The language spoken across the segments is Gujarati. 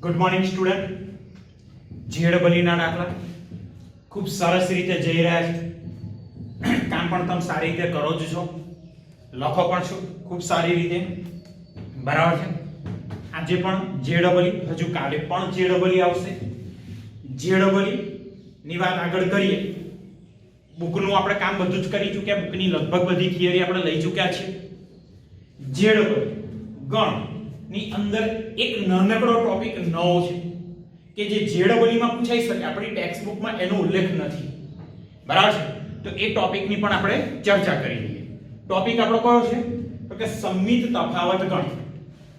Good morning student. જીએડબલ્યુ ના દાખલા ખૂબ સરસ રીતે જઈ રહ્યા છે. કામ પણ તમે સારી રીતે કરો જ છો, લખો પણ છો ખૂબ સારી રીતે, બરાબર છે. આજે પણ જીએડબલ્યુ, હજુ કાલે પણ જીએડબલ્યુ આવશે. જીએડબલ્યુ ની વાત આગળ કરીએ. બુકનું આપણે કામ બધું જ કરી ચૂક્યા, બુકની લગભગ બધી થિયરી આપણે લઈ ચૂક્યા છે. જીએડબલ્યુ ગણ ની અંદર એક નાનકડો ટોપિક નવો છે કે જે જેડબલ્યુ માં પૂછાઈ શકે, આપણી ટેક્સ્ટ બુકમાં એનો ઉલ્લેખ નથી, બરાબર છે. તો એ ટોપિકની પણ આપણે ચર્ચા કરી લઈએ. ટોપિક આપણો કયો છે? તો કે સંમિત તફાવત ગણ.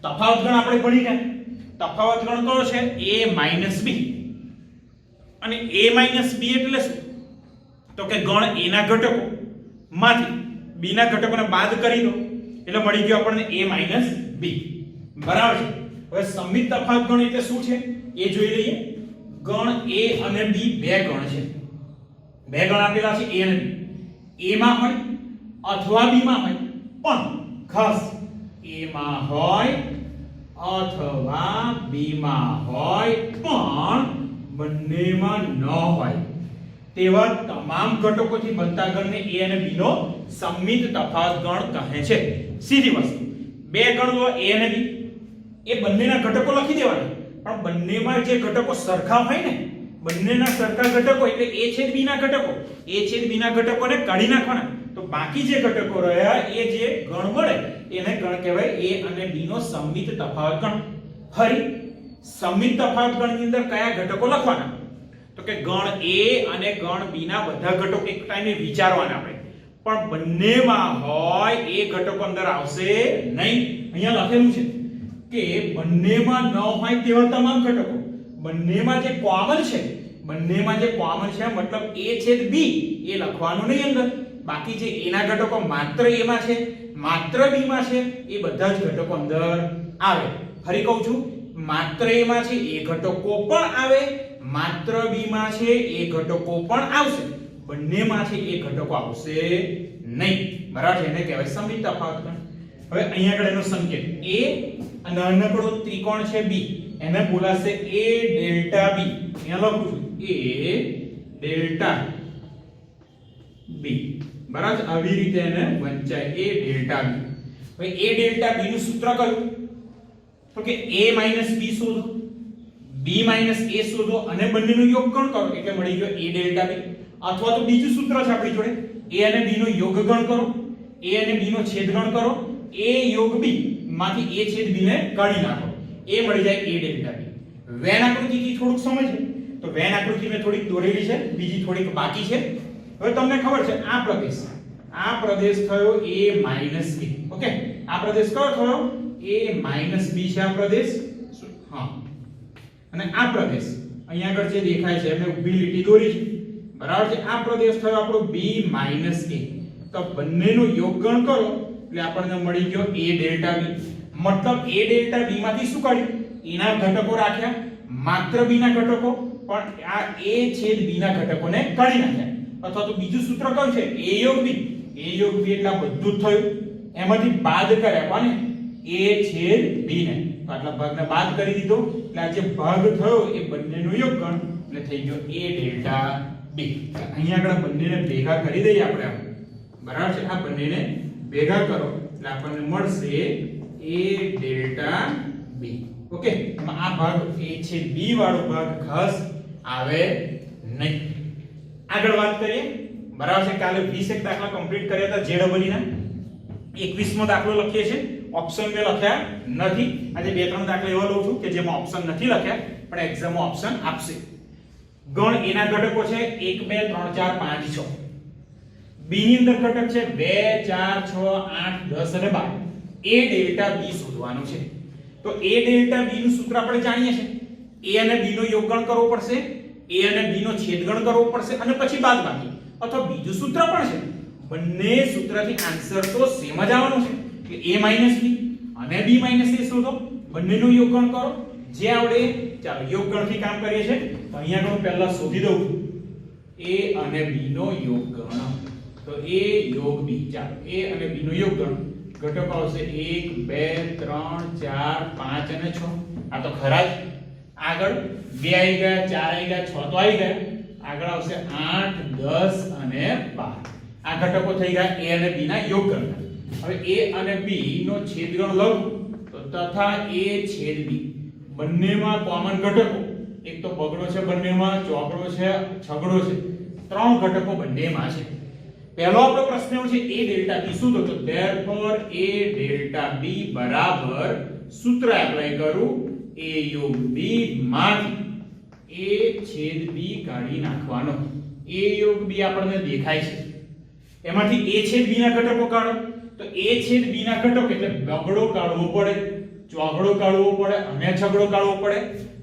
તફાવત ગણ આપણે ભણી ગયા. તફાવત ગણ કયો છે? a b. અને a b એટલે શું? તો કે ગણ a ના ઘટકો માંથી b ના ઘટકોને બાદ કરી દો એટલે મળી ગયો આપણને a b, બરાબર છે. હવે સંમિત તફાવત ગણ એટલે શું છે એ જોઈ લઈએ. ગણ a અને b બે ગણ છે. બે ગણ આપેલા છે a અને b. a માં હોય અથવા b માં હોય, પણ ખાસ a માં હોય અથવા b માં હોય પણ બંનેમાં ન હોય તેવા તમામ ઘટકોથી બનતા ગણને a અને b નો સંમિત તફાવત ગણ કહે છે. સીધી વસ્તુ, બે ગણ લો a અને b, એ બંનેના ઘટકો લખી દેવાના, પણ બંનેમાં જે ઘટકો સરખા હોય ને, બંનેના સરખા ઘટકો એટલે a છેદ b ના ઘટકો, a છેદ b ના ઘટકોને કાઢી નાખવાના. તો બાકી જે ઘટકો રહ્યા એ જે ગણ મળે એને ગણ કહેવાય a અને b નો સંમિત તફાવત ગણ. ફરી સંમિત તફાવત ગણની અંદર કયા ઘટકો લખવાના? તો કે ગણ a અને ગણ b ના બધા ઘટકો એક ટાઈમે વિચારવાના આપણે, પણ બંનેમાં હોય એ ઘટકો અંદર આવશે નહીં. અહીંયા લખેલું છે કે બંનેમાં ન હોય તેવા તમામ ઘટકો, બંનેમાં જે કોમન છે, બંનેમાં જે કોમન છે મતલબ a છેદ b એ લખવાનું નહીં અંદર. બાકી જે a ના ઘટકો માત્ર a માં છે, માત્ર b માં છે, એ બધા જ ઘટકો અંદર આવે. ફરી કહું છું, માત્ર a માં છે એ ઘટકો પણ આવે, માત્ર b માં છે એ ઘટકો પણ આવશે, બંનેમાં છે એ ઘટકો આવશે નહીં, બરાબર છે. એને કહેવાય સંમિત તફાવત ગણ. હવે અહીંયા આગળ એનો સંકેત a, નાનકડો ત્રિકોણ છે b, એને બોલાશે a ડેલ્ટા b. અહીંયા લખું છું a ડેલ્ટા b, બરાબર. આવી રીતે એને વંચાય a ડેલ્ટા b. હવે a ડેલ્ટા b નું સૂત્ર કયું? તો કે a b શોધો, b a શોધો અને બંનેનું યોગગણ કરો એટલે મળી ગયો a ડેલ્ટા b. અથવા તો બીજું સૂત્ર છે આપણી જોડે, a અને b નો યોગગણ કરો, a અને b નો છેદગણ કરો, a યોગ b માંથી a છેદ b ને કાઢી નાખો, એ મળી જાય a ડેલ્ટા b. વેન આકૃતિથી થોડુંક સમજીએ તો વેન આકૃતિ મેં થોડીક દોરેલી છે, બીજી થોડીક બાકી છે. હવે તમને ખબર છે આ પ્રદેશ થયો a b. ઓકે, આ પ્રદેશ કયો થયો? a b છે આ પ્રદેશ. હા, અને આ પ્રદેશ અહીંયા આગળ જે દેખાય છે મેં ઊભી લીટી દોરી છે, બરાબર છે. આ પ્રદેશ થયો આપણો b a. તો બંનેનું યોગગણ કરો એટલે આપણને મળી ગયો a ડેલ્ટા b. મતલબ a ડેલ્ટા b માંથી શું કાઢ્યું? a ના ઘટકો રાખ્યા, માત્ર b ના ઘટકો, પણ આ a છેદ b ના ઘટકોને કાઢી નાખ્યા. અથવા તો બીજું સૂત્ર કયું છે? a યોગ b. a યોગ b એટલે આ બધું જ થયું, એમાંથી બાદ કર્યા કોને? a છેદ b ને. તો આટલા ભાગને બાદ કરી દીધો એટલે આ જે ભાગ થયો એ બંનેનો યોગગણ એટલે થઈ ગયો a ડેલ્ટા b. અહીંયા આગળ બંનેને ભેગા કરી દઈએ આપણે, બરાબર છે. આ બંનેને ભેગા કરો એટલે આપણને મળશે a ડેલ્ટા b. ઓકે, એમાં આ ભાગ a છે b વાળો ભાગ ખાસ આવે નહીં. આગળ વાત કરીએ, બરાબર છે. કાલે 20 એક દાખલા કમ્પ્લીટ કર્યા હતા જેડબલ્યુ ના. 21મો દાખલો લખીએ છે, ઓપ્શન મે લખ્યા નથી. આજે બે ત્રણ દાખલા એવા લઉં છું કે જેમાં ઓપ્શન નથી લખ્યા પણ એક્ઝામમાં ઓપ્શન આપશે. ગણ a ના ઘટકો છે 1 2 3 4 5 6. b ની અંદર ઘટક છે 2 4 6 8 10 અને 12. a ડેલ્ટા b શોધવાનું છે. તો a ડેલ્ટા b નું સૂત્ર આપણે જાણીએ છીએ. a અને b નો યોગગણ કરવો પડશે, a અને b નો છેદગણ કરવો પડશે અને પછી બાદબાકી. અથવા બીજું સૂત્ર પણ છે. બંને સૂત્રથી આન્સર તો સેમ જ આવવાનો છે કે a b અને b a શોધો, બંનેનું યોગગણ કરો, જે આવડે. ચાલો યોગગણથી કામ કરીએ છીએ. તો અહીંયા હું પહેલા શોધી દઉં છું a અને b નો યોગગણ. તો a યોગ b, ચાલો a અને b નો યોગગણ ઘટકો આવશે 1 2 3 4 5 અને 6. આ તો ખરા જ. આગળ 2 આવી ગયા, 4 આવી ગયા, 6 તો આવી ગયા. આગળ આવશે 8, 10 અને 12. આ ઘટકો થઈ ગયા a અને b ના યોગગણના. હવે a અને b નો છેદગણ લખું તો તથા a છેદ b બંનેમાં કોમન ઘટકો, એક તો બગડો છે બંનેમાં, ચોગડો છે, છગડો છે, 3 ઘટકો બંનેમાં છે. પહેલો આપણો પ્રશ્ન એવો છે a ડેલ્ટા b શું તો therefore a ડેલ્ટા b બરાબર સૂત્ર એપ્લાય કરું a યોગ b માંથી a છેદ b કાઢી નાખવાનો. a યોગ b આપણને દેખાય છે, એમાંથી a છેદ b ના ઘટકો કાઢો તો a છેદ b ના ઘટકો એટલે બગડો કાઢવો પડે, ચોગડો કાઢવો પડે અને છગડો કાઢવો પડે.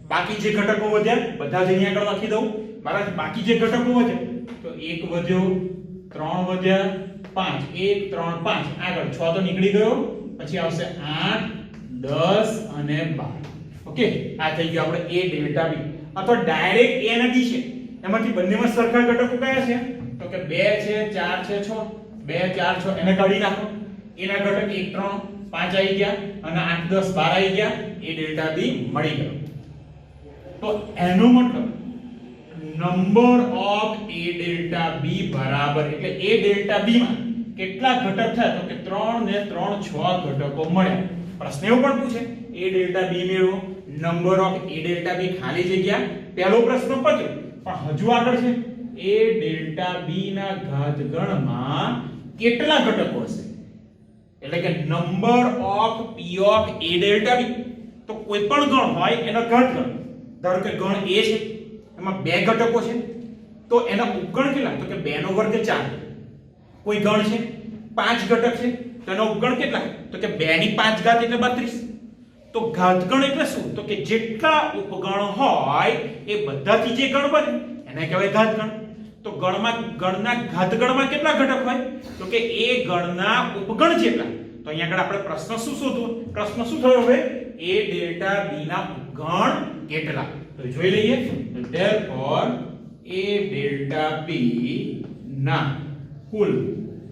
બાકી જે ઘટકો વધ્યા બધા જ અહીંયા આગળ લખી દઉં. બરાબર, બાકી જે ઘટકો વધ્યા તો 1 વધ્યો, 3 વધ્યા, 5, 1 3 5, આગળ 6 તો નીકળી ગયો, પછી આવશે 8, 10 અને 12. ઓકે, આ થઈ ગયો આપણે a ડેલ્ટા b. અથવા ડાયરેક્ટ a અને b છે, એમાંથી બંનેમાં સરખા ઘટકો કયા છે તો કે 2 છે, 4 છે, 6, 2 4 6 એને કાઢી નાખો. a ના ઘટક 1 3 5 આવી ગયા અને 8 10 12 આવી ગયા, a ડેલ્ટા b મળી ગયો. તો એનો મતલબ number of a delta b બરાબર એટલે a ડેલ્ટા b માં કેટલા ઘટક થયા તો કે 3 ને 3 6 ઘટકો મળ્યા. પ્રશ્ન એવો પણ પૂછે a ડેલ્ટા b મેળવો, number of a delta b ખાલી જગ્યા. પહેલો પ્રશ્ન પત્યો, પણ હજુ આગળ છે a ડેલ્ટા b ના ઘાતગણમાં કેટલા ઘટકો હશે, એટલે કે number of p of a delta b. તો કોઈ પણ ગણ હોય એનો ઘાતગણ, ધારો કે ગણ a છે એમાં 2 ઘટકો છે તો એના ઉપગણ કેટલા તો કે 2 નો વર્ગ 4. કોઈ ગણ છે 5 ઘટક છે તો એનો ઉપગણ કેટલા તો કે 2 ની 5 ઘાત એટલે 32. તો ઘાતગણ એટલે શું તો કે જેટલા ઉપગણ હોય એ બધાથી જે ગણ બને એને કહેવાય ઘાતગણ. તો ગણના ઘાતગણમાં કેટલા ઘટક હોય તો કે એ ગણના ઉપગણ જેટલા. તો અહીંયા આગળ આપણે પ્રશ્ન શું શોધવું, પ્રશ્ન શું થયો હવે a ડેલ્ટા b ના ઉપગણ કેટલા. તો જોઈ લઈએ. therefore a ડેલ્ટા b ના કુલ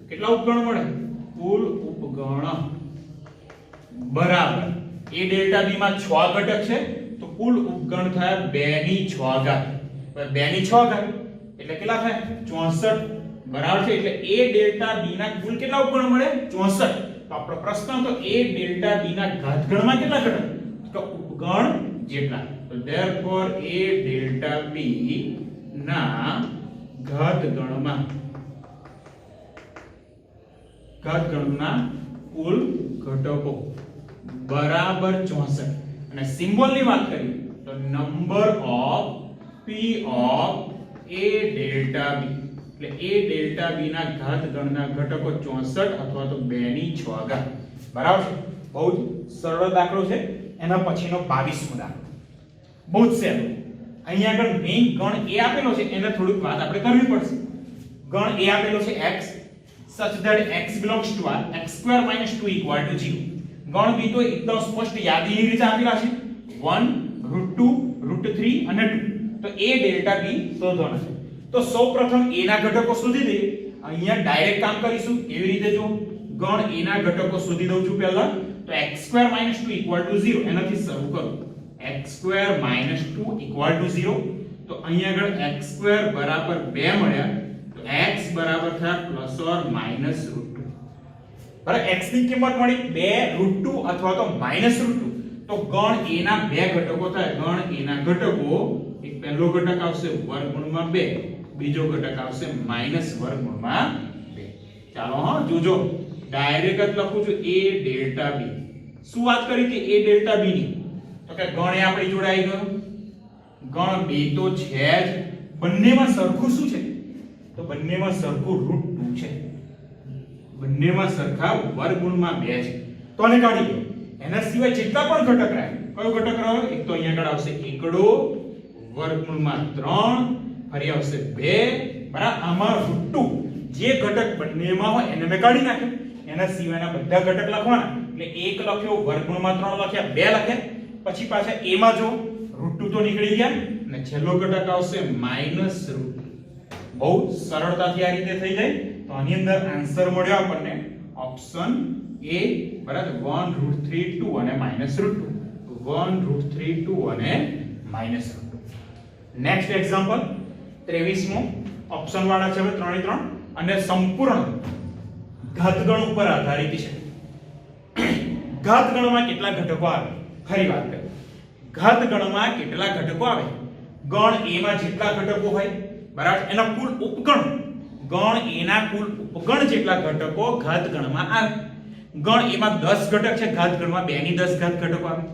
કેટલા ઉપગણ મળે, કુલ ઉપગણ બરાબર a ડેલ્ટા b માં 6 ઘટક છે તો કુલ ઉપગણ થાય 2 ની 6 ઘાત. 2 ની 6 ઘાત એટલે કેટલા થાય 64 બરાબર છે. એટલે a ડેલ્ટા b ના કુલ કેટલા ઉપગણ મળે 64. તો આપણો પ્રશ્ન તો a ડેલ્ટા b ના ઘાતગણમાં કેટલા ઘટક તો ઉપગણ જેટલા. તો therefore a ડેલ્ટા b ના ઘાતગણમાં કુલ ઘટકો બરાબર 64. અને સિમ્બોલ ની વાત કરીએ તો number of p of a delta b એટલે a ડેલ્ટા b ના ઘાતગણના ઘટકો 64 અથવા તો 2 ની 6 ઘાત. બરાબર છે. બહુ જ સરળ દાખલો છે. એના પછીનો 22મો દાખલો બહુ જ સહેલો. અહીંયા આગળ મેઈન ગણ a આપેલો છે એને થોડીક વાત આપણે કરવી પડશે. ગણ a આપેલો છે x such that x belongs to r x square minus 2 equal to 0. ગણ b તો એકદમ સ્પષ્ટ યાદીની રીતે આપેલા છે 1 √2 √3 અને 2. તો a ડેલ્ટા b શોધવાનો છે. તો સૌપ્રથમ a ના ઘટકો શોધી દઈએ. અહીંયા ડાયરેક્ટ કામ કરીશું. કેવી રીતે જો ગણ a ના ઘટકો શોધી દઉં છું પહેલા. તો x square minus 2 equal to 0 એનાથી શરૂ કરું. x square minus 2 equal to 0. તો અહીંયા આગળ x square બરાબર 2 મળ્યા તો x બરાબર થયા પ્લસ ઓર માઈનસ √2. બરાબર, x ની કિંમત મળી 2 √2 અથવા તો માઈનસ √2. તો ગણ a ના બે ઘટકો થાય. ગણ a ના ઘટકો એક પહેલો ઘટક આવશે વર્ગમૂળમાં 2, બીજો ઘટક આવશે માઈનસ વર્ગમૂળમાં 2. ચાલો હા જોજો, ડાયરેક્ટ જ લખું છું a ડેલ્ટા b. શું વાત કરી હતી a ડેલ્ટા b ની તો કે ગણ એ આપણી જોડે આવી ગયો. ગણ 2 તો છે જ, બંનેમાં સરખું શું છે તો બંનેમાં સરખું √2 છે. બંનેમાં સરખા વર્ગમૂળમાં 2 છે તો આને કાઢી દો. એના સિવાય જેટલા પણ ઘટક રહે, કયો ઘટક રહ્યો એક તો અહીંયા આગળ આવશે એકડો વર્ગમૂળમાં 3, ફરી આવશે 2 બરાબર. આમાં √2 જે ઘટક બંનેમાં હોય એને મેં કાઢી નાખ્યો. એના સિવાયના બધા ઘટક લખવાના. એટલે 1 લખ્યો, વર્ગમૂળમાં 3 લખ્યા, 2 લખ્યા. પછી પાછા a માં જો √2 તો નીકળી ગયા અને છેલ્લો ઘટક આવશે માઈનસ √2. બહુ સરળતાથી આ રીતે થઈ જાય. તો આની અંદર આન્સર મળ્યો આપણને ઓપ્શન A બરાબર 1 √3 2 અને માઈનસ √2. 1 √3 2 અને -√2. નેક્સ્ટ એક્ઝામ્પલ 23મો ઓપ્શન વાળા છે હવે 3 3 અને સંપૂર્ણ ઘાતગણ ઉપર આધારિત છે. ઘાતગણમાં કેટલા ઘટકો આવે? ફરી વાત કરીએ. ઘાતગણમાં કેટલા ઘટકો આવે? ગણ a માં જેટલા ઘટકો હોય બરાબર એના કુલ ઉપગણ ગણ a ના કુલ ઉપગણ જેટલા ઘટકો ઘાતગણમાં આવે. ગણ a માં 10 ઘટક છે, ઘાતગણમાં 2 ની 10 ઘાત ઘટકો આવે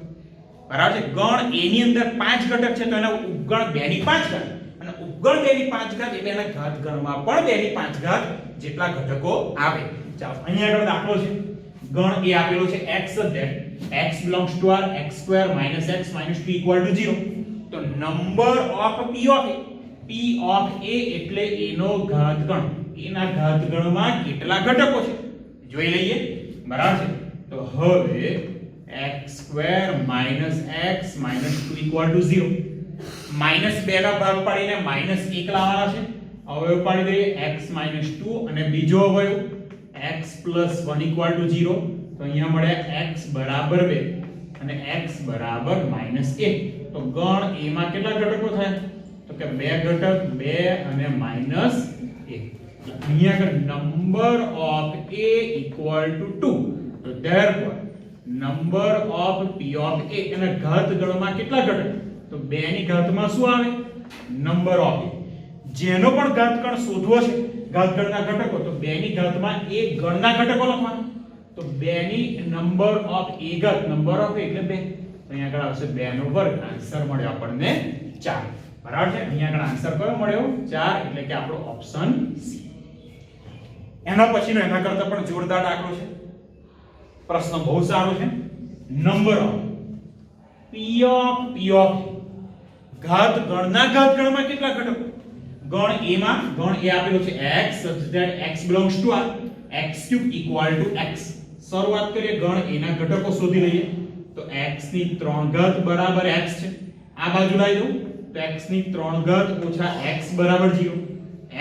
બરાબર છે. ગણ a ની અંદર 5 ઘટક છે તો એના ઉપગણ 2 ની 5 ઘાત અને ઉપગણ 2 ની 5 ઘાત એટલે એના ઘાતગણમાં પણ 2 ની 5 ઘાત જેટલા ઘટકો આવે. ચાલો અહીંયા આગળ દાખલો છે. ગણ a આપેલો છે x that x belongs to r x square minus x minus 2 equal to 0. તો number of p of a એટલે a નો ઘાતગણ. એના ઘાતગણમાં કેટલા ઘટકો છે જોઈ લઈએ બરાબર છે. તો હવે x square minus x minus 2 equal to 0. -2 ના ભાગ પાડીને -1 લાવવાના છે. અવયવ પાડી દઈએ x minus 2 અને બીજો અવયવ x plus 1 equal to 0. તો અહીંયા મળે x બરાબર 2 અને x બરાબર -1. તો ગણ a માં કેટલા ઘટકો થાય? તો કે 2 ઘટક 2 અને -1. અહીંયા આગળ number of a equal to 2. તો therefore number of p of a એના ઘાતગણમાં કેટલા ઘટક? તો 2 ની ઘાતમાં શું આવે? Number of a. જેનો પણ ઘાતગણ શોધવો છે ઘાતગણના ઘટકો તો 2 ની ઘાતમાં a ગણના ઘટકો લખવાના. તો 2 ની નંબર ઓફ a ઘાત નંબર ઓફ a એટલે 2. તો અહીંયા આગળ આવશે 2 નો વર્ગ. આન્સર મળ્યો આપણને 4. બરાબર છે. અહીંયા આગળ આન્સર કયો મળ્યો? 4 એટલે કે આપણો ઓપ્શન સી. એના પછીનો એના કરતા પણ જોરદાર દાખલો છે. પ્રશ્ન બહુ સારો છે. નંબર ઓફ p of ઘાતગણના ઘાતગણમાં કેટલા ઘટકો? ગણ a માં ગણ a આપેલો છે x such that x belongs to r x cube equal to x. શરૂઆત કરીએ ગણ a ના ઘટકો શોધી લઈએ. તો x ની 3 ઘાત બરાબર x છે. આ બાજુ લાવી દઉં તો x ની 3 ઘાત ઓછા x બરાબર 0.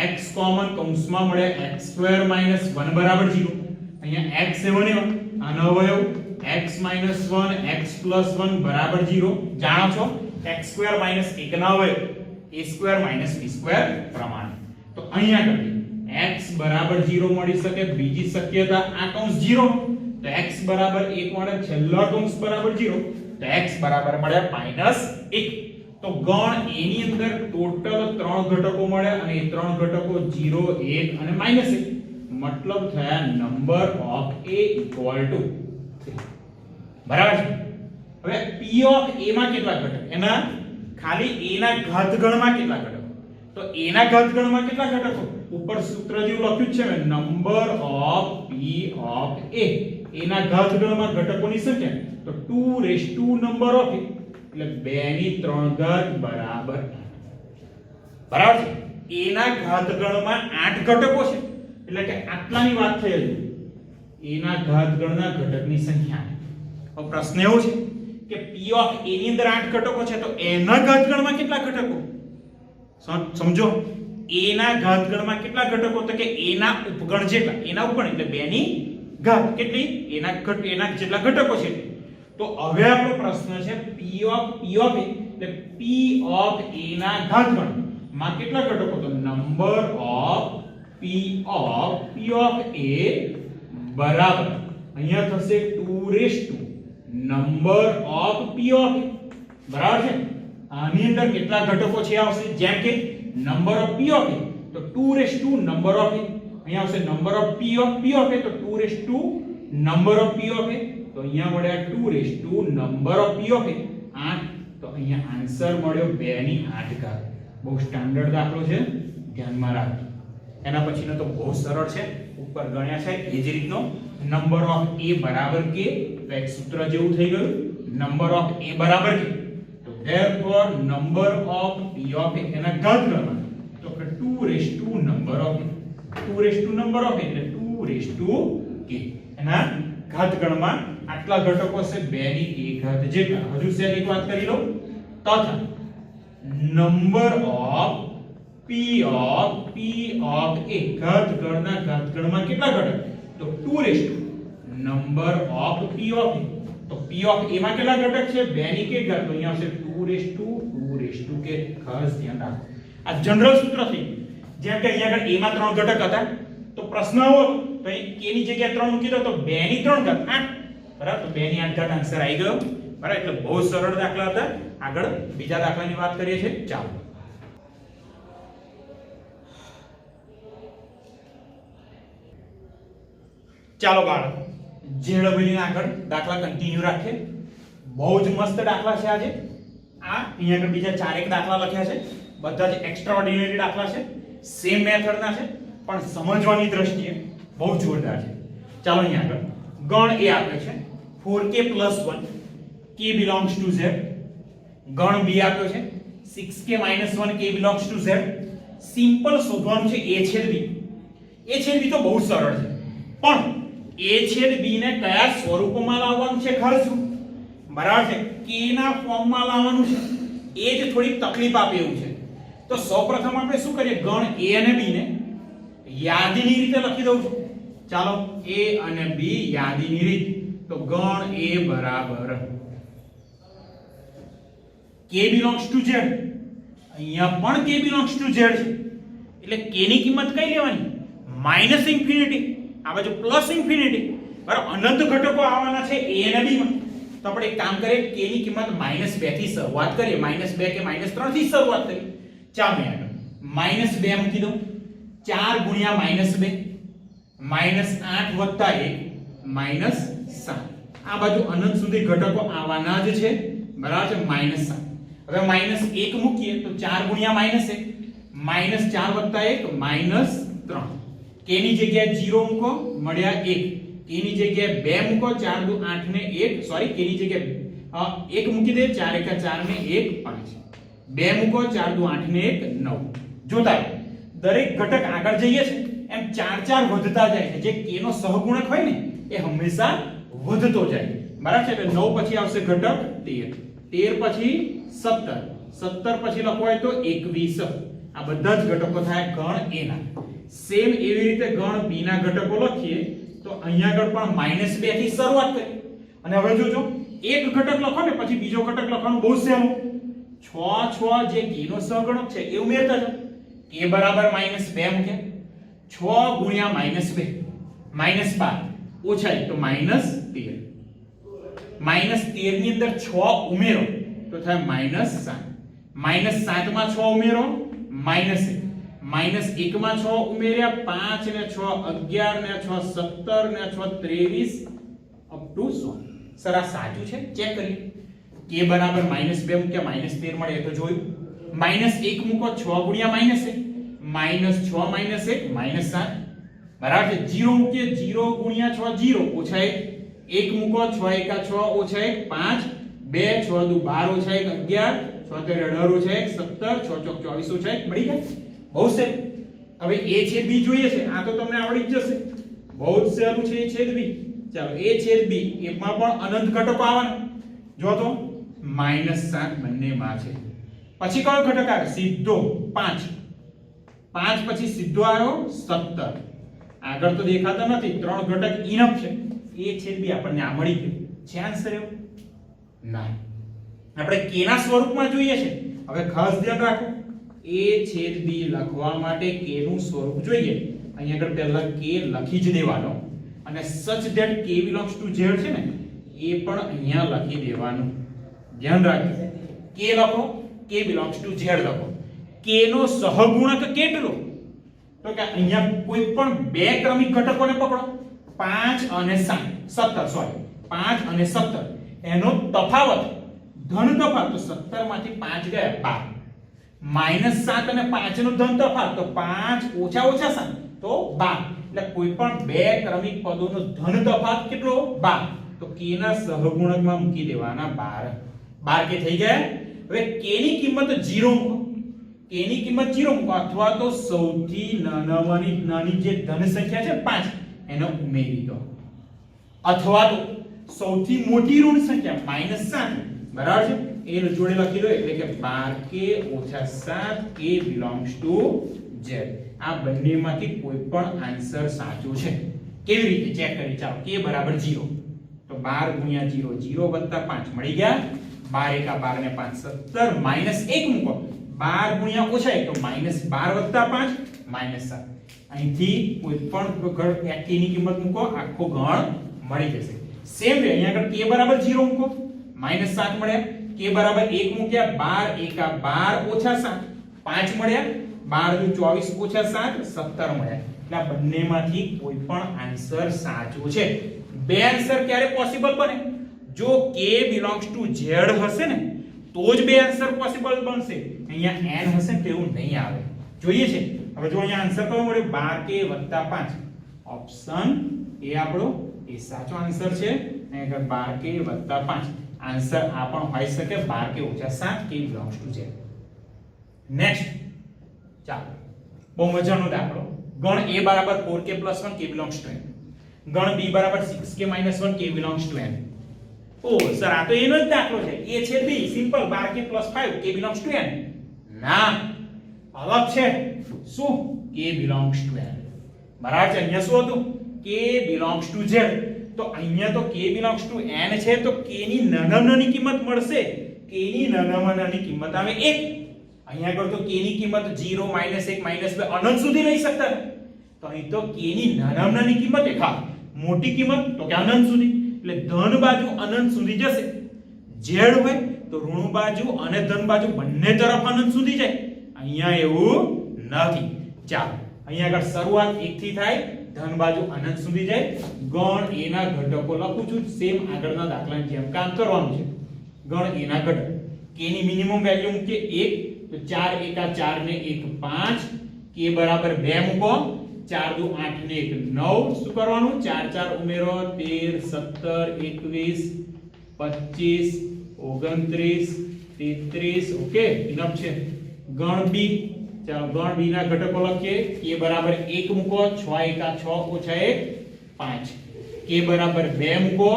x કોમન કૌંસમાં મળે x સ્ક્વેર માઈનસ 1 બરાબર 0. અહીંયા x એ 1 આનો અવયવ x માઈનસ 1 x પ્લસ 1 બરાબર 0. જાણો છો x સ્ક્વેર માઈનસ 1 ના અવયવ a square minus b square પ્રમાણે. તો અહીંયા કરીએ x બરાબર 0 મળી શકે. બીજી શક્યતા આ કૌંસ 0 તો x બરાબર 1 મળે. છેલ્લો કૌંસ બરાબર 0 તો x બરાબર મળે -1. તો ગણ a ની અંદર ટોટલ 3 ઘટકો મળે અને એ 3 ઘટકો 0 1 અને -1. મતલબ થયા number of a equal to 3. બરાબર છે. હવે p ઓફ a માં કેટલા ઘટક? એના ખાલી a ના ઘાતગણમાં કેટલા ઘટકો? તો a ના ઘાતગણમાં કેટલા ઘટકો? ઉપર સૂત્ર જેવું લખ્યું છે number of p of a. a ના ઘાતગણમાં ઘટકોની સંખ્યા તો 2 raise to number of a એટલે 2 ની 3 ઘાત બરાબર 8. બરાબર છે. a ના ઘાતગણમાં 8 ઘટકો છે એટલે કે આટલાની વાત થઈ હતી. a ના ઘાતગણના ઘટકની સંખ્યા. હવે પ્રશ્ન એવો છે કે p ઓફ a ની અંદર 8 ઘટકો છે તો a ના ઘાતગણમાં કેટલા ઘટકો? સમજો a ના ઘાતગણમાં કેટલા ઘટકો? તો કે a ના ઉપગણ જેટલા. a ના ઉપગણ એટલે 2 ની ઘાત કેટલી? a ના જેટલા ઘટકો છે. તો હવે આપણો પ્રશ્ન છે p ઓફ a એટલે p ઓફ a ના ઘાતગણ માં કેટલા ઘટકો? તો number of p of a બરાબર અહીંયા થશે 2 raise to number of p of a. બરાબર છે. આની અંદર કેટલા ઘટકો છે આવશે? જેમ કે number of p of a તો 2 raise to number of a. અહીંયા આવશે number of p of a તો 2 raise to number of p of a. તો અહીંયા મળ્યા 2 raise to number of p of a 8. તો અહીંયા આન્સર મળ્યો 2 ની 8 ઘાત. બહુ સ્ટાન્ડર્ડ દાખલો છે, ધ્યાનમાં રાખજો. એના પછીનો તો બહુ સરળ છે, ઉપર ગણ્યા છે એ જ રીતનો. નંબર ઓફ a બરાબર k તો એક સૂત્ર જેવું થઈ ગયું. નંબર ઓફ a બરાબર k તો therefore number of p of a એના ઘાત ગણવાનો તો કે 2 raise to number of a. 2 raise to number of a એટલે 2 રેઝ ટુ k. એના ઘાત ગણમાં આટલા ઘટકો છે 2 ની 1 ઘાત જેટલા. હજુ એક વાત કરી લો. તથા number of p of a ઘાતગણના ઘાતગણમાં કેટલા ઘટક? તો 2 raise to number of p of a તો p ઓફ a માં કેટલા ઘટક છે 2 ની કે ઘાત તો અહીંયા આવશે 2 કે ખાસ ધ્યાન રાખો આ જનરલ સૂત્ર થઈ જેમ કે અહીંયા આગળ a માં 3 ઘટક હતા તો પ્રશ્ન આવો તો અહીં k ની જગ્યાએ 3 મૂકી દો તો 2 ની 3 ઘાત 8 બરાબર તો 2 ની 8 ઘાત આન્સર આવી ગયો બરાબર એટલે બહુ સરળ દાખલા હતા આગળ બીજા દાખલાની વાત કરીએ છીએ ચાલો ચાલો બાળકો ઝેડબલીના આગળ દાખલા કન્ટિન્યુ રાખીએ બહુ જ મસ્ત દાખલા છે આજે આ અહીંયા આગળ બીજા ચારેક દાખલા લખ્યા છે બધા જ એક્સ્ટ્રાઓર્ડિનરી દાખલા છે સેમ મેથડના છે પણ સમજવાની દ્રષ્ટિએ બહુ જોરદાર છે ચાલો અહીંયા આગળ ગણ એ આપે છે 4k + 1 k belongs to z ગણ b આપ્યો છે 6k - 1 k belongs to z simple શોધવાનું છે a છેદ b તો બહુ સરળ છે પણ a છેદ b ને કયા સ્વરૂપમાં લાવવાનું છે ખાસ બરાબર છે k ના ફોર્મમાં લાવવાનું છે એ જ થોડી તકલીફ આપે એવું છે તો સૌપ્રથમ આપણે શું કરીએ ગણ a અને b ને યાદીની રીતે લખી દઉં છું ચાલો a અને b યાદીની રીત તો ગણ a બરાબર k belongs to z અહીંયા પણ k belongs to z છે એટલે k ની કિંમત કઈ લેવાની -∞ આ બાજુ +∞ બરાબર અનંત ઘટકો આવવાના છે a અને b માં તો આપણે એક કામ કરીએ k ની કિંમત -2 થી શરૂઆત કરીએ -2 કે -3 થી શરૂઆત કરીએ ચાલો આગળ -2 મૂકી દો 4 ગુણ્યા -2 -8 વત્તા 1 -7 આ બાજુ અનંત સુધી ઘટકો આવવાના જ છે બરાબર છે -7 હવે -1 મૂકીએ તો 4 ગુણ્યા -1 -4 વત્તા 1 -3 k ની જગ્યાએ 0 મૂકો મળ્યા 1 k ની જગ્યાએ 2 મૂકો 4 દુ 8 ને 1 સોરી k ની જગ્યાએ 1 મૂકી દે 4 1 4 ને 1 5 2 મૂકો 4 દુ 8 ને 1 9 જોતા દરેક ઘટક આગળ જઈએ છે એમ 4 4 વધતા જાય છે જે k નો સહગુણક હોય ને એ હંમેશા વધતો જાય બરાબર છે એટલે 9 પછી આવશે ઘટક 13 13 પછી 17 17 પછી લખો હોય તો 21 આ બધા જ ઘટકો થાય ગણ a ના સેમ એવી રીતે ગણ b ના ઘટકો લખીએ તો અહીંયા આગળ પણ -2 થી શરૂઆત કરીએ અને હવે જોજો એક ઘટક લખો ને પછી બીજો ઘટક લખવાનું બહુ સહેલું 6 6 જે k નો સહગુણક છે એ ઉમેરતા જાઓ k બરાબર -2 મૂક્યા 6 ગુણ્યા -2 -12 ઓછા તો -13 -13 ની અંદર 6 ઉમેરો તો થાય -7 -7 માં 6 ઉમેરો -1 -1 માં 6 ઉમેર્યા 5 ને 6 11 ને 6 17 ને 6 23 અપ ટુ 100 સર આ સાચું છે ચેક કરીએ k બરાબર -2 મૂક્યા -13 મળે એ તો જોયું -1 મૂકો 6 ગુણ્યા -1 -6 -1 -7 બરાબર છે 0 મૂકીએ 0 ગુણ્યા 6 0 ઓછા 1 1 મૂકો 6 1 6 ઓછા 1 5 2 6 દુ 12 ઓછા 1 11 6 18 ઓછા 1 17 6 ચોક 24 ઓછા 1 મળી ગયા બહુ સહેલું હવે a છેદ b જોઈએ છે આ તો તમને આવડી જ જશે બહુ જ સહેલું છે a છેદ b ચાલો a છેદ b એમાં પણ અનંત ઘટકો આવવાના જો તો -7 બંનેમાં છે પછી કયો ઘટક આવે સીધો 5 5 પછી સીધો આવ્યો 17 આગળ તો દેખાતા નથી ત્રણ ઘટક ઇનફ છે a છેદ b આપણને આ મળી ગયું છે આન્સર એવો ના આપણે k ના સ્વરૂપમાં જોઈએ છે હવે ખાસ ધ્યાન રાખો a છેદ b લખવા માટે k નું સ્વરૂપ જોઈએ અહીંયા આગળ પહેલા k લખી જ દેવાનો અને such that k belongs to z છે ને એ પણ અહીંયા લખી દેવાનું ધ્યાન રાખજો k લખો k belongs to z લખો k નો સહગુણક કેટલો તો કે અહીંયા કોઈ પણ બે ક્રમિક ઘટકોને પકડો 5 અને 17 સોરી 5 અને 17 એનો તફાવત ધન તફાવત તો 17 માંથી 5 ગયા 12 -7 અને 5 નો ધન તફાવત તો 5 ઓછા 7 તો 12 એટલે કોઈ પણ બે ક્રમિક પદોનો ધન તફાવત કેટલો 12 તો k ના સહગુણકમાં મૂકી દેવાના 12 કે થઈ ગયા હવે k ની કિંમત 0 મૂકો k ની કિંમત 0 મૂકો અથવા તો સૌથી નાની જે ધન સંખ્યા છે 5 એને ઉમેરી દો અથવા તો સૌથી મોટી ઋણ સંખ્યા -7 બરાબર છે એ જોડે લખી દો એટલે કે 12k - 7k belongs to z આ બંનેમાંથી કોઈ પણ આન્સર સાચો છે કેવી રીતે ચેક કરી ચાલો k બરાબર 0 તો 12 ગુણ્યા 0 0 વત્તા 5 મળી ગયા 12 એકા 12 ને 5 17 માઈનસ 1 મૂકો 12 ગુણ્યા ઓછા 1 તો માઈનસ 12 વત્તા 5 માઈનસ 7 અહીંથી કોઈ પણ ગણ ની કિંમત મૂકો આખો ગણ મળી જશે સેમ વે અહીંયા આગળ k બરાબર 0 મૂકો માઈનસ 7 મળ્યા k બરાબર 1 મૂક્યા 12 એકા 12 ઓછા 7 5 મળ્યા 12 દુ 24 ઓછા 7 17 મળ્યા એટલે આ બંનેમાંથી કોઈ પણ આન્સર સાચો છે બે આન્સર ક્યારે પોસિબલ બને જો k belongs to z હશે ને તો જ બે આન્સર પોસિબલ બનશે અહીંયા n હશે તો એવું નહીં આવે જોઈએ છે હવે જો અહીંયા આન્સર કયો મળ્યો 12k 5 ઓપ્શન એ આપણો એ સાચો આન્સર છે અહીંયા 12k 5 આન્સર આ પણ હોઈ શકે 12k 7 k belongs to z next ચાલો બહુ મજાનો દાખલો ગણ a બરાબર 4k 1 k belongs to n ગણ b બરાબર 6k 1 k belongs to n oh sir આ તો એનો જ દાખલો છે a છે b simple 12k 5 k belongs to n ના અલગ છે શું k belongs to n બરાબર છે અહીંયા શું હતું k belongs to z તો અહીંયા તો k belongs to n છે તો k ની નાનામાં નાની કિંમત મળશે k ની નાનામાં નાની કિંમત આવે 1 અહીંયા આગળ તો k ની કિંમત 0 -1 -2 અનંત સુધી લઈ શકતા તો અહીં તો k ની નાનામાં નાની કિંમત એકા મોટી કિંમત તો કે અનંત સુધી એટલે ધન બાજુ અનંત સુધી જશે z હોય તો ઋણ બાજુ અને ધન બાજુ બંને તરફ અનંત સુધી જાય અહીંયા એવું નથી ચાલો અહીંયા આગળ શરૂઆત 1 થી થાય ધન બાજુ અનંત સુધી જાય ગણ a ના ઘટકો લખું છું સેમ આગળના દાખલાની જેમ કામ કરવાનું છે ગણ a ના ઘટક k ની મિનિમમ વેલ્યુ મૂકીએ 1 તો 4 એકા 4 ને 1 5 k બરાબર 2 મૂકો 4 દુ 8 ને 1 9 શું કરવાનું 4 4 ઉમેરો 13 17 21 25 29 33 ઓકે ઇનફ છે ગણ b ચાલો ગણ b ના ઘટકો લખીએ k બરાબર 1 મૂકો 6 એકા 6 ઓછા 1 5 k બરાબર 2 મૂકો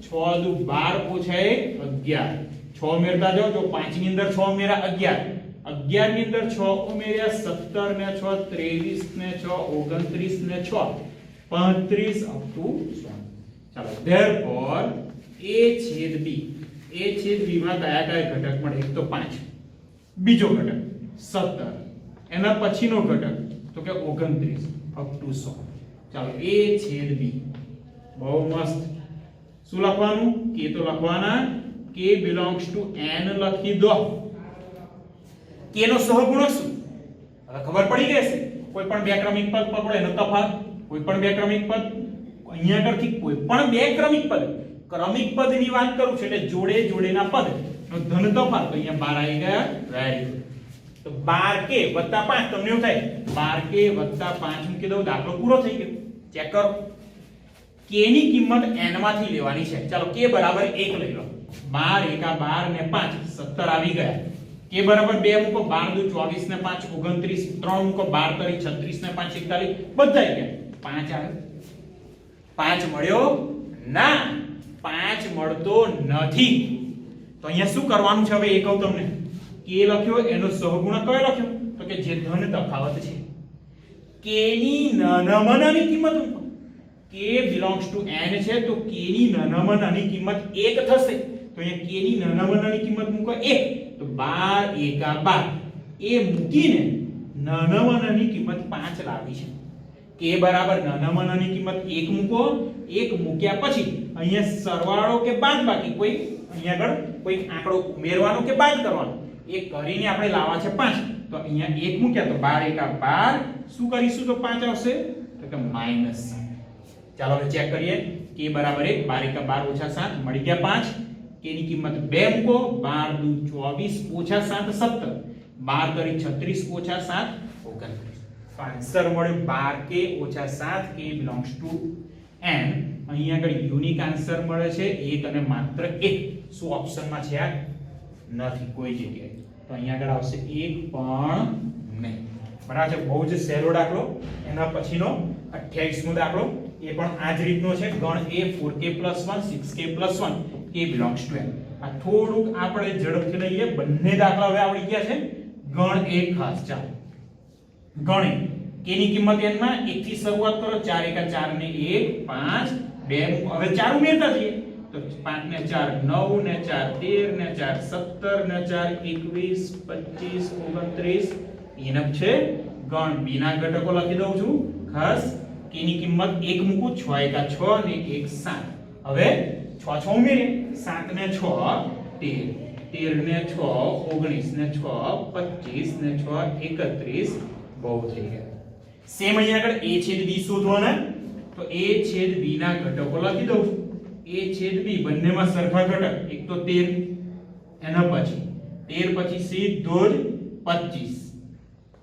6 દુ 12 ઓછા 1 11 6 ઉમેરતા જાઓ તો 5 ની અંદર 6 ઉમેરા 11 11 ની અંદર 6 ઉમેર્યા 17 ને 6 23 ને 6 29 ને 6 35 અપ ટુ 100 ચાલો therefore a છેદ b માં કયા કયા ઘટક મળે એક તો 5 બીજો ઘટક 17 એના પછીનો ઘટક તો કે 29 અપ ટુ 100 ચાલો a છેદ b બહુ મસ્ત શું લખવાનું k તો લખવાના k belongs to n લખી દો k નો સહગુણક શું હવે ખબર પડી ગઈ છે કોઈ પણ બે ક્રમિક પદ પકડો એનો તફાવત કોઈ પણ બે ક્રમિક પદ અહીંયા આગળથી કોઈ પણ બે ક્રમિક પદની વાત કરું છું એટલે જોડે જોડેના પદ નો ધન તફાવત તો અહીંયા 12 આવી ગયા વેરી ગુડ તો 12k 5 તમને એવું થાય 12k 5 મૂકી દઉં દાખલો પૂરો થઈ ગયો ચેક કરો k ની કિંમત n માંથી લેવાની છે ચાલો k બરાબર 1 લઈ લો 12 એકા 12 ને 5 17 આવી ગયા k બરાબર 2 મૂકો 12 દુ 24 ને 5 29 3 મૂકો 12 તરી 36 ને 5 41 બધા આવી ગયા 5 આવે 5 મળ્યો ના 5 મળતો નથી તો અહીંયા શું કરવાનું છે હવે એ કહું તમને k લખ્યો એનો સહગુણક કયો લખ્યો તો કે જે ધન તફાવત છે k ની નાનામાં નાની કિંમત મૂકો k belongs to n છે તો k ની નાનામાં નાની કિંમત 1 થશે તો અહીંયા k ની નાનામાં નાની કિંમત મૂકો 1 તો 12 એકા 12 એ મૂકીને નાનામાં નાની કિંમત 5 લાવી છે k બરાબર નાનામાં નાની કિંમત 1 મૂકો 1 મૂક્યા પછી અહીંયા સરવાળો કે બાદબાકી કોઈ અહીંયા આગળ કોઈ આંકડો ઉમેરવાનો કે બાદ કરવાનો એ કરીને આપણે લાવવા છે 5 તો અહીંયા 1 મૂક્યા તો 12 એકા 12 શું કરીશું તો 5 આવશે તો કે માઈનસ ચાલો હવે ચેક કરીએ k બરાબર 1 12 એકા 12 ઓછા 7 મળી ગયા 5 k ની કિંમત 2 મૂકો 12 દુ 24 ઓછા 7 17 12 તરી 36 ઓછા 7 29 તો આન્સર મળ્યો 12k ઓછા 7 k belongs to n અહીંયા આગળ યુનિક આન્સર મળે છે એક અને માત્ર એક શું ઓપ્શનમાં છે આ નથી કોઈ જગ્યાએ તો અહીંયા આગળ આવશે એક પણ નહીં બરાબર છે બહુ જ સહેલો દાખલો એના પછીનો 28મો દાખલો એ પણ આ જ રીતનો છે ગણ a 4k + 1 6k + 1 k belongs to n આ થોડુંક આપણે ઝડપથી લઈએ બંને દાખલા હવે આવડી ગયા છે ગણ a ખાસ ચાલો ગણ k ની કિંમત n માં 1 થી શરૂઆત કરો 4 એકા 4 ને 1 5 2 હવે 4 ઉમેરતા જઈએ તો 5 ને 4 9 ને 4 13 ને 4 17 ને 4 21 25 29 એનફ છે ગણ b ના ઘટકો લખી દઉં છું ખાસ k ની કિંમત 1 મૂકું 6 એકા 6 અને 1 7 હવે 6 6 ઉમેરીએ 7 ને 6 13 13 ને 6 19 ને 6 25 ને 6 31 બહુ થઈ ગયા સેમ અહીંયા આગળ a છેદ b શોધવાના તો a છેદ b ના ઘટકો લખી દઉં છું a છેદ b બંનેમાં સરખા ઘટક એક તો 13 એના પછી 13 પછી સીધો જ 25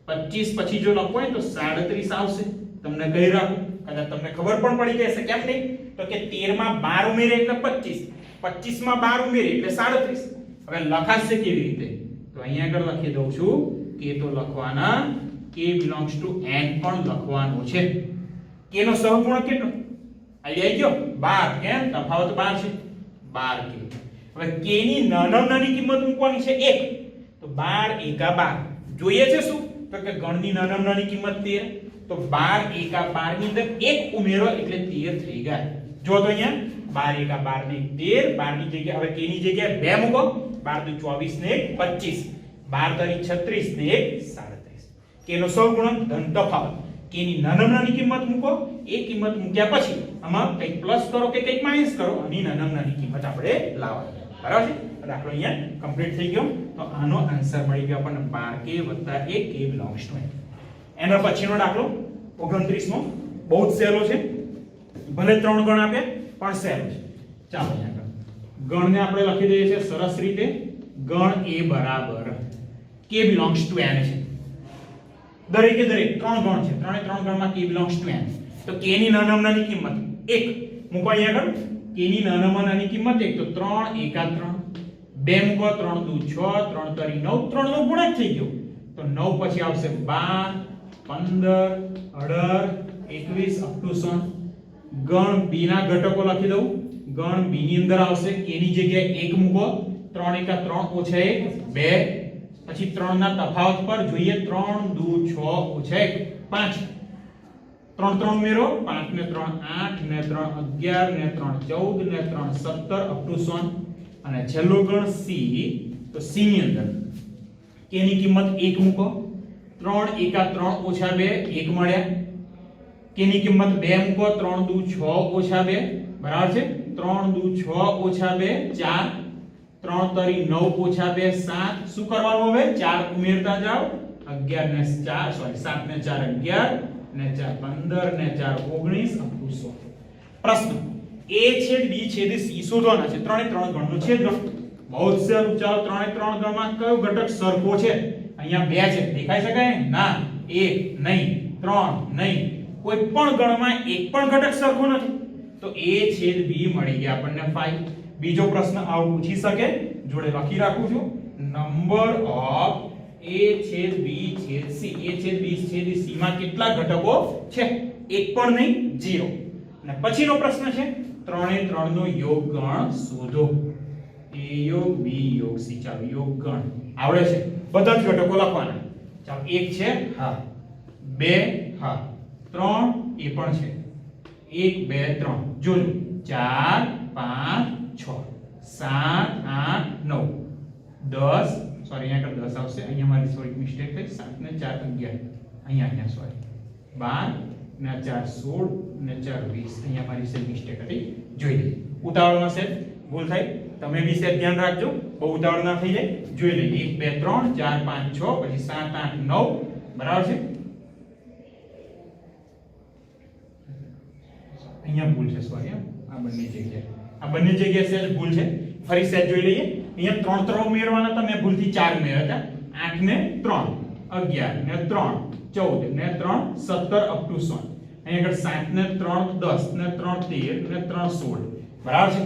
25 પછી જો લખો હોય તો 37 આવશે તમને કહી રાખું કદાચ તમને ખબર પણ પડી જશે કેમ નહીં તો કે 13 માં 12 ઉમેરે એટલે 25 25 માં 12 ઉમેરે એટલે 37 હવે લખાશે કેવી રીતે તો અહીંયા આગળ લખી દઉં છું કે તો લખવાના k belongs to n પણ લખવાનું છે k નો સહગુણક કેટલો આઈડિયા આવ્યો 12 કેમ તફાવત 12 છે 12 k હવે k ની નાનામાં નાની કિંમત મૂકવાની છે 1 તો 12 એકા 12 જોઈએ છે શું તો કે ગણની નાનામાં નાની કિંમત 13 તો 12 એકા 12 ની અંદર 1 ઉમેરો એટલે 13 થઈ ગયા જો તો અહીંયા 12 એકા 12 ને 13 12 ની જગ્યાએ હવે k ની જગ્યાએ 2 મૂકો 12 દુ 24 ને 25 12 તરી 36 ને 37 k નો સહગુણક ધન તફાવત k ની નાનામાં નાની કિંમત મૂકો એ કિંમત મૂક્યા પછી આમાં કંઈક પ્લસ કરો કે કંઈક માઈનસ કરો અને નાનામાં નાની કિંમત આપણે લાવવાની બરાબર છે દાખલો અહીંયા કમ્પ્લીટ થઈ ગયો તો આનો આન્સર મળી ગયો આપણને 12k 1 k belongs to n એનો પછીનો દાખલો 29 મો બહુ જ સહેલો છે ભલે 3 ગણ આપ્યા પણ સહેલો છે ચાલો અહીંયા ગણને આપણે લખી દઈએ છીએ સરસ રીતે ગણ a બરાબર k belongs to n છે દરેકે દરેક 3 ગણ છે ત્રણે 3 ગણમાં k belongs to n તો k ની નાનામાં નાની કિંમત 1 મૂકો અહીંયા આગળ k ની નાનામાં નાની કિંમત 1 તો 3 એકા 3 2 મૂકો 3 દુ 6 3 તરી 9 3 નો ગુણાકાર થઈ ગયો તો 9 પછી આવશે 12 15 18 21 અપ ટુ 100 ગણ b ના ઘટકો લખી દઉં ગણ b ની અંદર આવશે k ની જગ્યાએ 1 મૂકો 3 એકા 3 ઓછા 1 2 પછી 3 ના તફાવત પર જોઈએ 3 દુ 6 ઓછા 1 5 3 3 ઉમેરો 5 ને 3 8 ને 3 11 ને 3 14 ને 3 17 અપ ટુ 100 અને છેલ્લો ગણ c તો c ની અંદર k ની કિંમત 1 મૂકો 3 એકા 3 ઓછા 2 1 મળ્યા k ની કિંમત 2 મૂકો 3 દુ 6 ઓછા 2 બરાબર છે 3 દુ 6 ઓછા 2 4 3 તરી 9 ઓછા 2 7 શું કરવાનું હવે 4 ઉમેરતા જાઓ 11 ને 4 સોરી 7 ને 4 11 ને 4 15 ને 4 19 અપ ટુ 100 પ્રશ્ન a છેદ b છેદ c શોધવાના છે ત્રણે 3 ગણનો છેદગણ બહુ જ સહેલું ચાલો ત્રણે 3 ગણમાં કયો ઘટક સરખો છે અહીંયા 2 છે દેખાઈ શકાય ના 1 નહીં 3 નહીં કોઈ પણ ગણમાં એક પણ ઘટક સરખો નથી તો a છેદ b મળી ગયા આપણને 5 બીજો પ્રશ્ન આવો પૂછી શકે જોડે લખી રાખું છું નંબર ઓફ a છેદ b છેદ c a છેદ b છેદ c માં કેટલા ઘટકો છે એક પણ નહીં 0 અને પછીનો પ્રશ્ન છે ત્રણે 3 નો યોગ ગણ શોધો a યોગ b યોગ c ચાલો યોગ ગણ આવડે છે બધા જ ઘટકો લખવાના ચાલો 1 છે હા 2 હા 3 એ પણ છે 1 2 3 જોજો 4 5 6 7 8 9 10 સોરી અહીંયા આગળ 10 આવશે અહીંયા મારી થોડી મિસ્ટેક થઈ 7 ને 4 11 અહીંયા સોરી 12 ને 4 16 ને 4 20 અહીંયા મારી સે મિસ્ટેક હતી જોઈ લઈએ ઉતાવળમાં છે ભૂલ થાય તમે બી સે ધ્યાન રાખજો બહુ ઉતાવળ ના થઈ જાય જોઈ લઈએ 1 2 3 4 5 6 પછી 7 8 9 બરાબર છે અહીંયા ભૂલ છે સોરી આ બંને જગ્યાએ સેજ ભૂલ છે ફરી સેજ જોઈ લઈએ અહીંયા 3 3 ઉમેરવાના હતા મેં ભૂલથી 4 ઉમેર્યા હતા 8 ને 3 11 ને 3 14 ને 3 17 અપ ટુ 100 અહીંયા આગળ 7 ને 3 10 ને 3 13 ને 3 16 બરાબર છે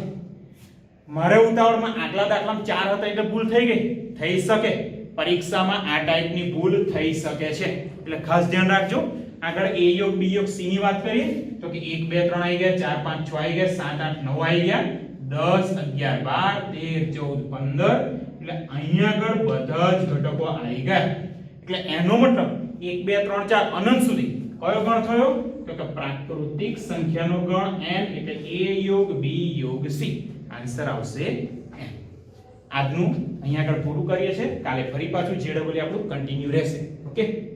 મારે ઉતાવળમાં આગલા દાખલામાં 4 હતા એટલે ભૂલ થઈ ગઈ થઈ શકે પરીક્ષામાં આ ટાઈપની ભૂલ થઈ શકે છે એટલે ખાસ ધ્યાન રાખજો આગળ a યોગ b યોગ c ની વાત કરીએ તો કે 1 2 3 આવી ગયા 4 5 6 આવી ગયા 7 8 9 આવી ગયા 10 11 12 13 14 15 એટલે અહીંયા આગળ બધા જ ઘટકો આવી ગયા એટલે એનો મતલબ 1 2 3 4 અનંત સુધી કયો ગણ થયો તો કે પ્રાકૃતિક સંખ્યાનો ગણ n એટલે a યોગ b યોગ c આને આન્સર આવશે એમ. આજનું અહીંયા આગળ પૂરું કરીએ છીએ. કાલે ફરી પાછું JEE આપણું કન્ટિન્યુ રહેશે. ઓકે.